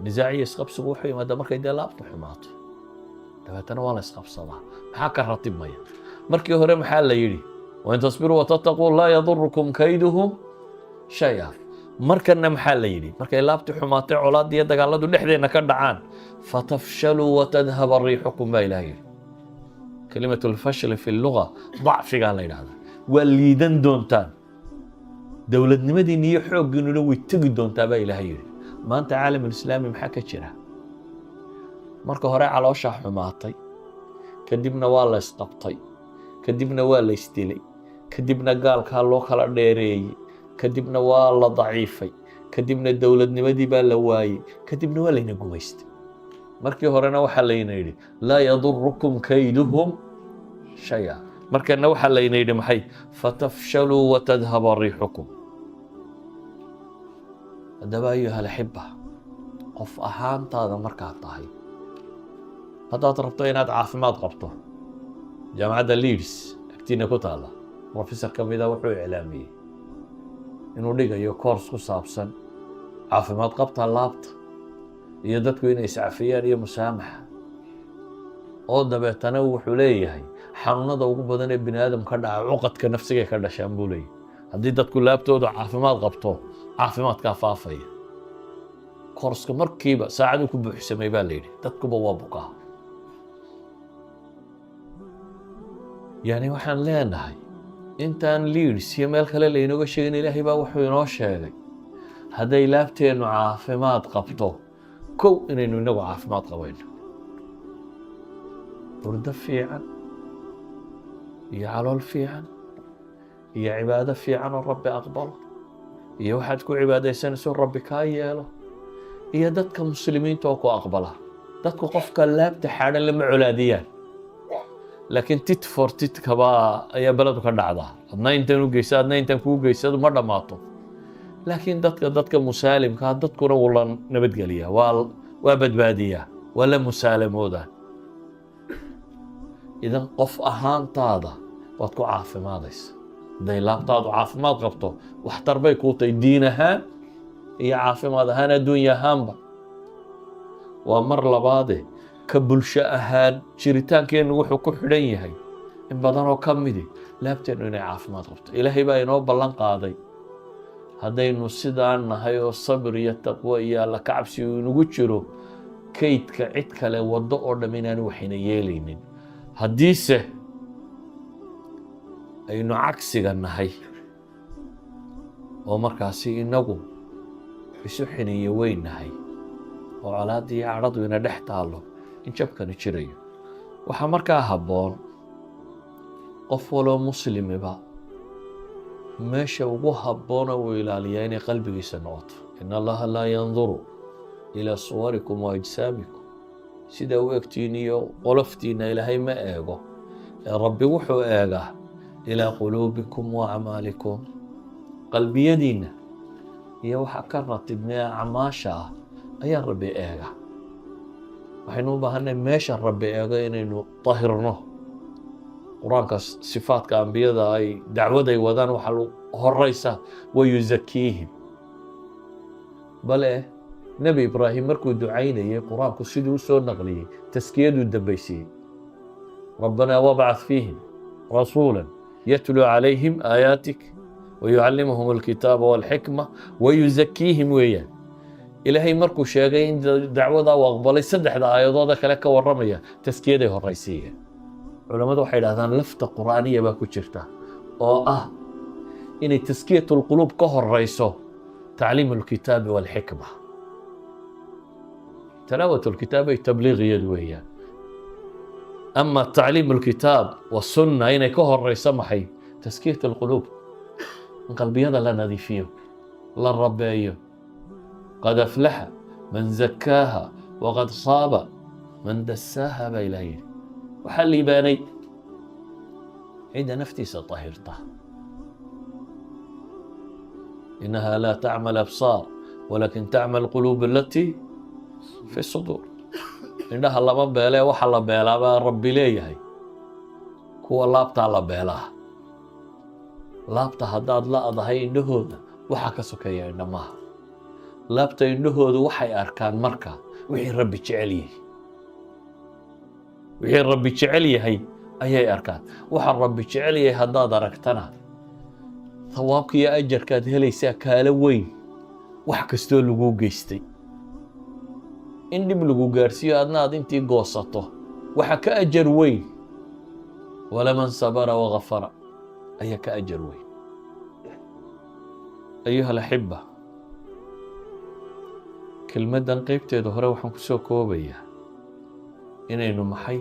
نزاع يسقبسك وحي ما دام كيدا لا بحماته دبتنا ولا إسقبصها حكى رتب مية مركي هرم محل يري وإن تصبروا وتتقوا لا يضركم كيدهم شيئا markana maxaa la yidhi markay laabtii xumaatay colaadii iyo dagaaladu dhexdeena ka dhacaan fatafshaluu watadhaba riixukum baa ilaah yidhi kalimatu lfashli fi lluga dacfigaa la yidhahdaa waa liidan doontaan dowladnimadiina iyo xooggiinuna way tegi doontaa baa ilaah yidhi maanta caalamulislaami maxaa ka jira marka hore calooshaa xumaatay kadibna waa la isqabtay kadibna waa la isdilay kadibna gaalkaa loo kala dheereeyey kadibna waa la daciifay kadibna dowladnimadii baa la waayey kadibna waa layna gumaystay markii horena waxaa layna yidhi laa yadurukum kayduhum shaya markana waxaa layna yidhi maxay fatafshaluu watadhaba riixukum haddaba ayuha alaxiba qof ahaantaada markaad tahay haddaad rabto inaad caafimaad qabto jaamacadda Leeds agtiina ku taala professor ka mida wuxuu iclaamiyey inuu dhigayo course ku saabsan caafimaad qabta laabta iyo dadku inay iscafiyaan iyo musaamaxa oo dabeetana wuxuu leeyahay xanuunada ugu badan ee bini aadam ka dhaca cuqadka nafsiga ka dhashaan buu leeyahay haddii dadku laabtooda caafimaad qabto caafimaadkaa faafaya course-ka markiiba saacaduu ku buuxsamay baa layidhi dadkuba waa bukaa yani waxaan leenahay intaan Leeds iyo meel kale laynooga sheegin ilaahay baa wuxuu inoo sheegay hadday laabteennu caafimaad qabto kow inaynu inagu caafimaad qabayno hurdo fiican iyo calool fiican iyo cibaado fiican oo rabbi aqbalo iyo waxaad ku cibaadaysanayso rabbi kaa yeelo iyo dadka muslimiinta oo ku aqbala dadku qofka laabta xaadhan lama colaadiyaan laakiin tit for tit kaba ayaa beledu ka dhacdaa adna intan u geysa adna intan kuu geysadu ma dhammaato laakiin dadka musaalimkaa dadkuna wuu la nabadgeliyaa waa badbaadiyaa waa la musaalamoodaa idan qof ahaantaada waad ku caafimaadaysa hadday laabtaadu caafimaad qabto waxtar bay kuu tahay diin ahaan iyo caafimaad ahaan adduunya ahaanba waa mar labaade ka bulsho ahaan jiritaankeennu wuxuu ku xidhan yahay in badanoo ka midi laabteennu inay caafimaad qabto ilaahay baa inoo ballan qaaday haddaynu sidaan nahay oo sabir iyo taqwo iyo alla ka cabsi uu inagu jiro kaydka cid kale waddo oo dham inaanu waxayna yeelaynin haddiise aynu cagsiga nahay oo markaasi inagu isu xiniyo weyn nahay oo colaadii iyo cadhadu ina dhex taallo in jabkani jirayo waxaa markaa habboon qof waloo muslimiba meesha ugu habboona uu ilaaliyaa inay qalbigiisa noqoto in allaha laa yanduru ilaa suwarikum wa ajsaamikum sida u egtiin iyo qoloftiina ilaahay ma eego ee rabbi wuxuu eegaa ilaa quluubikum wa acmaalikum qalbiyadiinna iyo waxa ka ratibmee acmaasha ah ayaa rabbi eega waxaynu u baahanay meesha rabbi eego inaynu tahirno qur-aanka sifaadka ambiyada ay dacwaday wadaan waxaa horeysa wayuzakiihim bale nebi ibraahim markuu ducaynayay qur-aanku siduu u soo naqliyey taskiyaduu dambaysiiyey rabbanaa wabcad fiihim rasuula yatluu calayhim aayaatik wayucallimuhum alkitaaba walxikma wayuzakiihim weeyaan ilaahay markuu sheegay in dacwadaa uu aqbalay saddexda aayadooda kale ka warramaya taskiyaday horaysiiyeen culammadu waxay idhahdaan lafta qur'aaniya baa ku jirta oo ah inay taskiyatulquluub ka horayso tacliimu alkitaabi walxikma تلاوة الكتاب تبليغية ويا أما تعليم الكتاب والسنة هنا كهر ريسمحي تزكية القلوب من قلبي هذا لا نذي فيه لا الرب أيه قد أفلح من زكاها وقد صاب من دساها بإليه وحلي باني عند نفتي سطهرته إنها لا تعمى الأبصار ولكن تعمى القلوب التي في الصدور indhaha lama beele waxa la beelaa baa rabbi leeyahay kuwa laabtaa la beelaa laabta haddaad la'dahay indhahooda waxaa ka sokeeya indha maaha. laabta indhahooda waxay arkaan marka wixii rabbi jecel yahay. wixii rabbi jecel yahay ayay arkaan. waxa rabbi jecel yahay haddaad aragtana thawaabka iyo ajarkaad helaysaa kaala weyn wax kastoo laguu geystay. in dhib lagu gaarsiiyo adna aad intii goosato waxa ka ajar weyn. walaman sabara wagafara ayaa ka ajar weyn. ayuha alaxiba, kelmaddan qaybteeda hore waxaan ku soo koobayaa inaynu maxay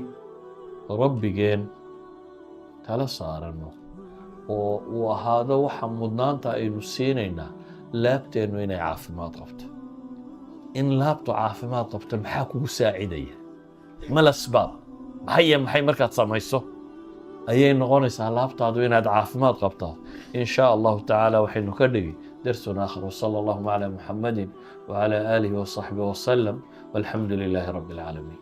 rabbigeen tala saaranno oo uu ahaado waxa mudnaanta aynu siinaynaa laabteennu inay caafimaad qabto. in laabtu caafimaad qabto maxaa kugu saacidaya? mal asbaab maxay markaad samayso ayay noqonaysaa laabtaadu inaad caafimaad qabtaa. in shaa allahu tacaala waxaynu ka dhigi درس آخر. وصلى الله على محمد وعلى آله وصحبه وسلم والحمد لله رب العالمين.